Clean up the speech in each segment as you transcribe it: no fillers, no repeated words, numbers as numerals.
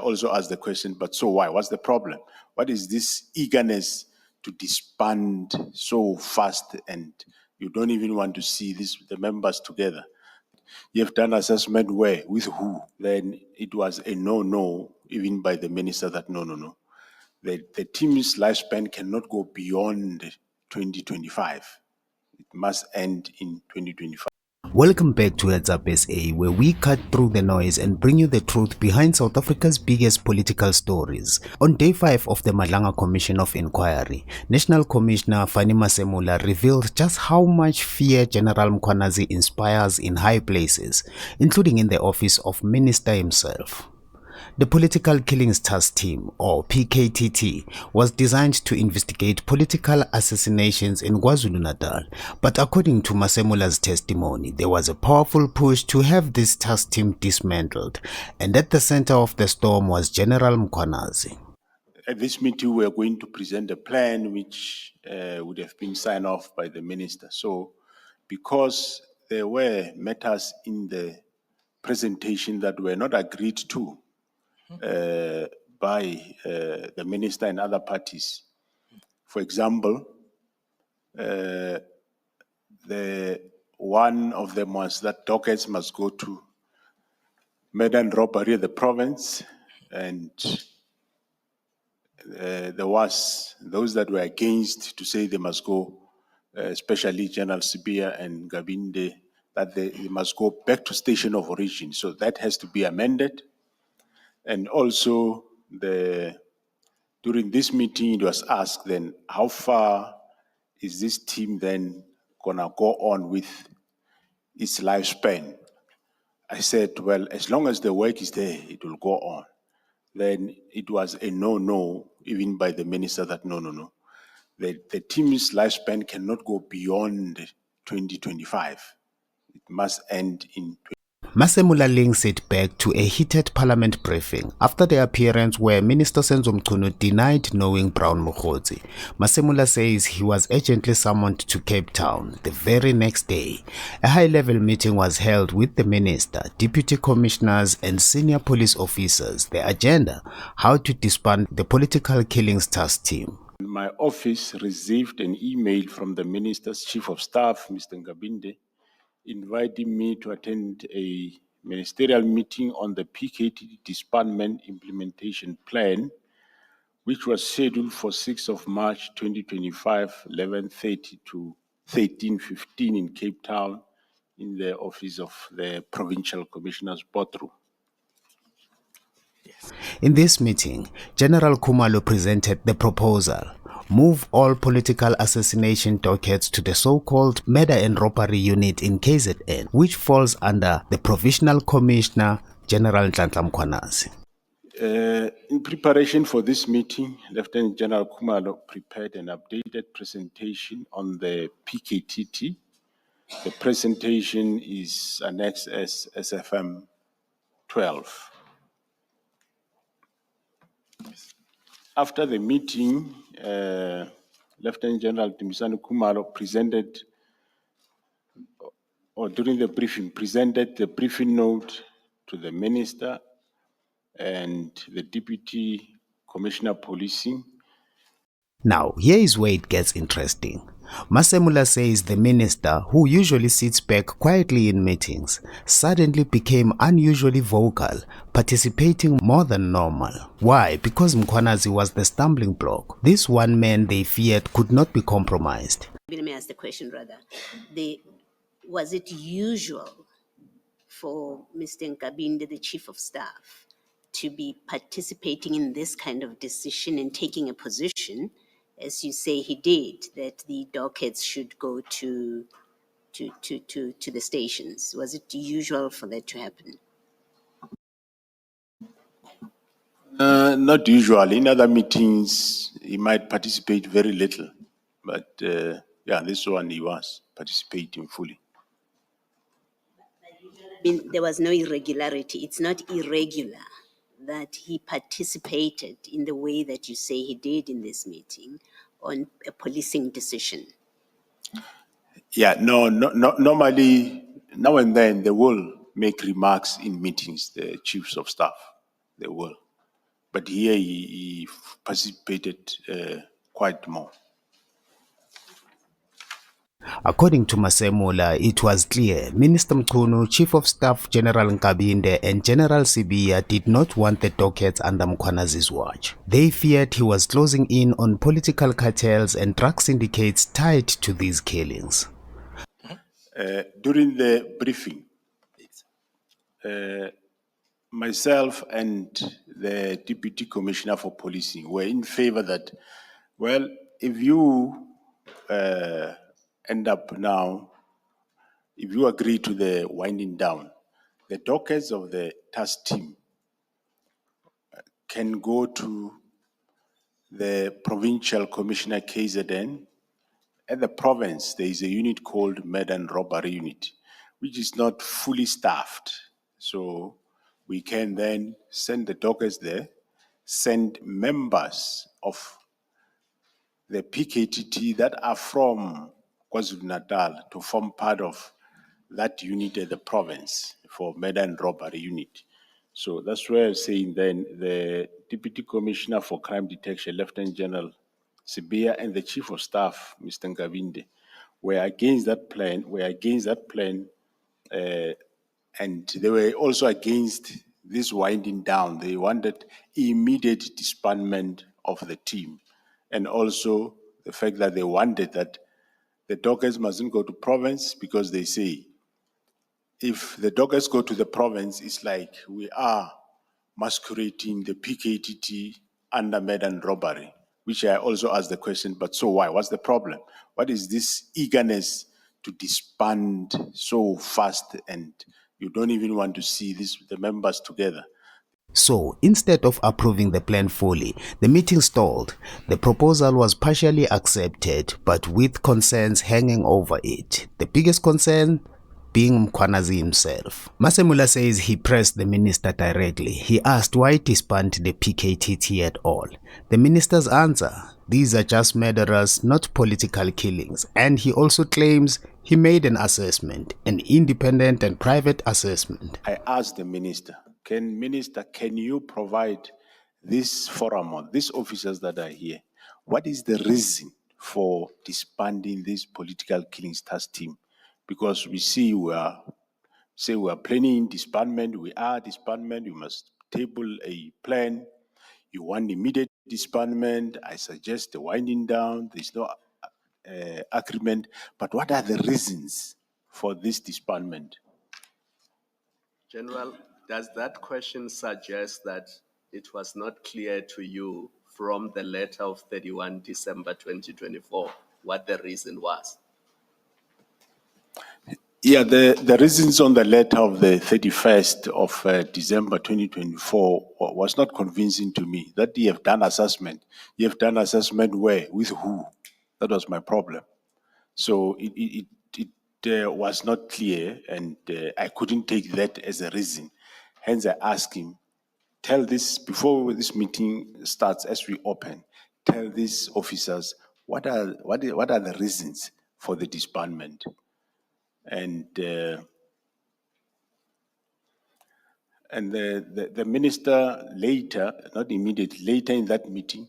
Also ask the question, but so why? What's the problem? What is this eagerness to disband so fast, and you don't even want to see the members together? You've done assessment where? With who? Then it was a no, even by the minister, that no. The team's lifespan cannot go beyond 2025. It must end in 2025. Welcome back to Heads Up SA, where we cut through the noise and bring you the truth behind South Africa's biggest political stories. On day 5 of the Madlanga Commission of Inquiry, National Commissioner Fani Masemola revealed just how much fear General Mkhwanazi inspires in high places, including in the office of Minister himself. The Political Killings Task Team, or PKTT, was designed to investigate political assassinations in KwaZulu-Natal, but according to Masemola's testimony, there was a powerful push to have this task team dismantled, and at the center of the storm was General Mkhwanazi. At this meeting, we are going to present a plan which would have been signed off by the minister. So, because there were matters in the presentation that were not agreed to by the minister and other parties. For example, the one of them was that dockets must go to murder and robbery of the province, and there was those that were against to say they must go, especially General Sibia and Gabinde, that they must go back to station of origin. So that has to be amended. And also, during this meeting, it was asked then, how far is this team then gonna go on with its lifespan? I said, well, as long as the work is there, it will go on. Then it was a no, even by the minister, that no. The team's lifespan cannot go beyond 2025. It must end in Masemola links it back to a heated parliament briefing after the appearance where Minister Mchunu denied knowing Brown Mokgotsi. Masemola says he was urgently summoned to Cape Town the very next day. A high-level meeting was held with the minister, deputy commissioners and senior police officers. The agenda, how to disband the Political Killings Task Team. My office received an email from the minister's chief of staff, Mr. Ngabinde, inviting me to attend a ministerial meeting on the PKTT disbandment implementation plan, which was scheduled for 6th of March 2025, 11:30 to 13:15 in Cape Town, in the office of the Provincial Commissioner's boardroom. In this meeting, General Khumalo presented the proposal: move all political assassination dockets to the so-called Murder and Robbery Unit in KZN, which falls under the Provisional Commissioner, General Nhlanhla Mkhwanazi. In preparation for this meeting, Lieutenant General Khumalo prepared an updated presentation on the PKTT. The presentation is annexed as SFM 12. After the meeting, Lieutenant General Timisani Khumalo presented, or during the briefing, presented the briefing note to the minister and the Deputy Commissioner Policing. Now, here is where it gets interesting. Masemola says the minister, who usually sits back quietly in meetings, suddenly became unusually vocal, participating more than normal. Why? Because Mkhwanazi was the stumbling block. This one man they feared could not be compromised. Let me ask the question rather. Was it usual for Mr. Nkabinde, the chief of staff, to be participating in this kind of decision and taking a position, as you say he did, that the dockets should go to the stations? Was it usual for that to happen? Not usually. In other meetings, he might participate very little. But yeah, this one he was participating fully. I mean, there was no irregularity. It's not irregular that he participated in the way that you say he did in this meeting on a policing decision. Yeah, no, normally, now and then they will make remarks in meetings, the chiefs of staff, they will. but here he participated quite more. According to Masemola, it was clear Minister Mchunu, Chief of Staff General Nkabinde and General Sibiya did not want the dockets under Mkhwanazi's watch. They feared he was closing in on political cartels and drug syndicates tied to these killings. During the briefing, myself and the Deputy Commissioner for Policing were in favor that, well, if you end up now, if you agree to the winding down, the dockets of the task team can go to the Provincial Commissioner KZN. At the province, there is a unit called Murder and Robbery Unit, which is not fully staffed. So we can then send the dockets there, send members of the PKTT that are from KwaZulu-Natal to form part of that unit at the province for Murder and Robbery Unit. So that's where I'm saying then the Deputy Commissioner for Crime Detection, Lieutenant General Sibiya, and the Chief of Staff, Mr. Nkabinde, were against that plan, and they were also against this winding down. They wanted immediate disbandment of the team, and also the fact that they wanted that the dockers mustn't go to province because they say if the dockers go to the province, it's like we are masquerading the PKTT under murder and robbery, which I also asked the question, but so why? What's the problem? What is this eagerness to disband so fast and you don't even want to see the members together? So, instead of approving the plan fully, the meeting stalled. The proposal was partially accepted, but with concerns hanging over it. The biggest concern being Mkhwanazi himself. Masemola says he pressed the minister directly. He asked why disband the PKTT at all. The minister's answer, these are just murderers, not political killings. And he also claims he made an assessment, an independent and private assessment. I asked the minister, can you provide this forum or these officers that are here? What is the reason for disbanding this political killings task team? Because we see we are planning disbandment, we are disbandment, you must table a plan. You want immediate disbandment, I suggest the winding down, there's no agreement. But what are the reasons for this disbandment? General, does that question suggest that it was not clear to you from the letter of 31 December 2024 what the reason was? Yeah, the reasons on the letter of the 31st of December 2024 was not convincing to me. That you have done assessment. You have done assessment where? With who? That was my problem. So it was not clear, and I couldn't take that as a reason. Hence, I asked him, tell this, before this meeting starts, as we open, tell these officers what are the reasons for the disbandment. And the minister later, not immediately, later in that meeting,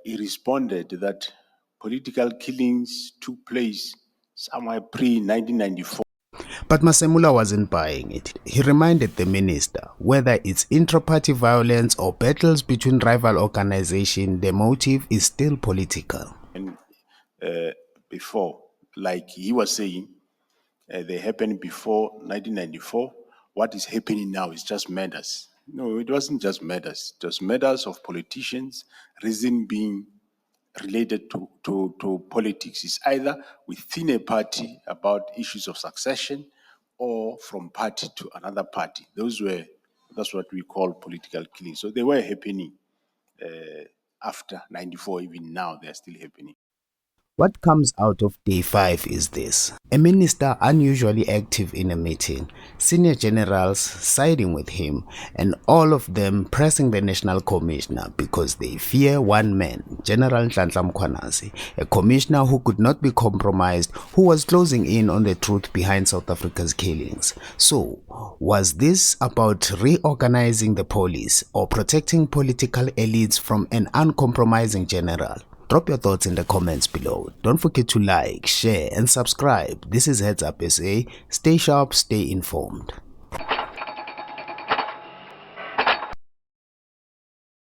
he responded that political killings took place somewhere pre-1994. But Masemola wasn't buying it. He reminded the minister, whether it's intra-party violence or battles between rival organizations, the motive is still political. And before, like he was saying, they happened before 1994. What is happening now is just murders. No, it wasn't just murders. It was murders of politicians, reason being related to politics. It's either within a party about issues of succession or from party to another party. That's what we call political killing. So they were happening after 94, even now they're still happening. What comes out of day 5 is this: a minister unusually active in a meeting, senior generals siding with him, and all of them pressing the national commissioner because they fear one man, General Nhlanhla Mkhwanazi, a commissioner who could not be compromised, who was closing in on the truth behind South Africa's killings. So, was this about reorganizing the police or protecting political elites from an uncompromising general? Drop your thoughts in the comments below. Don't forget to like, share and subscribe. This is Heads Up SA. Stay sharp, stay informed.